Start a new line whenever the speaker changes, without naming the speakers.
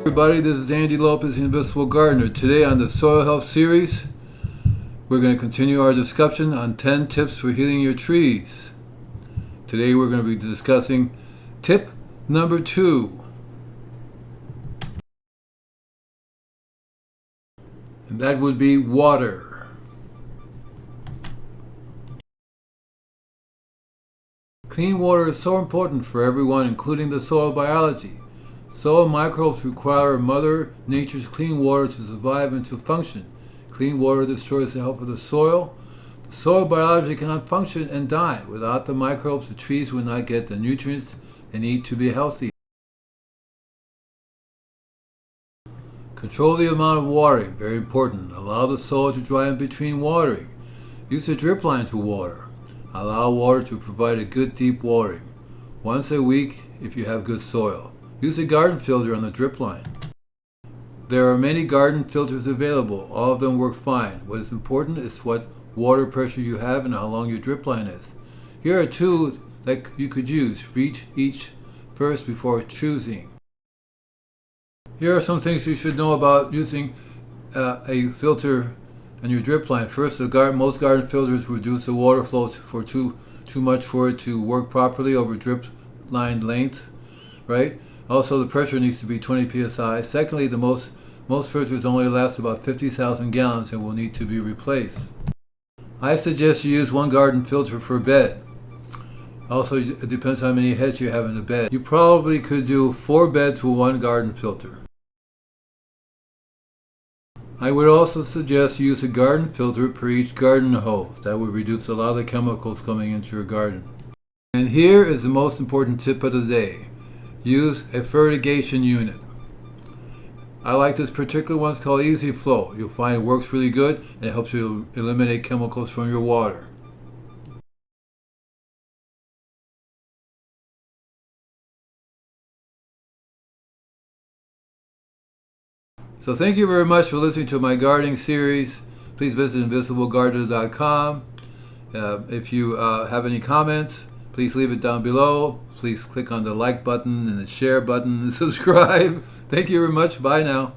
Everybody, this is Andy Lopez, the Invisible Gardener. Today on the Soil Health Series, we're going to continue our discussion on 10 tips for healing your trees. Today we're going to be discussing tip number 2. And that would be water. Clean water is so important for everyone, including the soil biology. Soil microbes require Mother Nature's clean water to survive and to function. Clean water destroys the health of the soil. The soil biology cannot function and die. Without the microbes, the trees will not get the nutrients they need to be healthy. Control the amount of watering, very important. Allow the soil to dry in between watering. Use a drip line to water. Allow water to provide a good deep watering. Once a week if you have good soil. Use a garden filter on the drip line. There are many garden filters available. All of them work fine. What is important is what water pressure you have and how long your drip line is. Here are two that you could use. Read each first before choosing. Here are some things you should know about using a filter on your drip line. First, most garden filters reduce the water flow for too much for it to work properly over drip line length, right? Also, the pressure needs to be 20 psi. Secondly, most filters only last about 50,000 gallons and will need to be replaced. I suggest you use one garden filter per bed. Also, it depends how many heads you have in the bed. You probably could do 4 beds with one garden filter. I would also suggest you use a garden filter per each garden hose. That would reduce a lot of the chemicals coming into your garden. And here is the most important tip of the day. Use a fertigation unit. I like this particular one. It's called Easy Flow. You'll find it works really good and it helps you eliminate chemicals from your water. So thank you very much for listening to my gardening series. Please visit invisiblegardener.com. If you have any comments, please leave it down below. Please click on the like button and the share button and subscribe. Thank you very much. Bye now.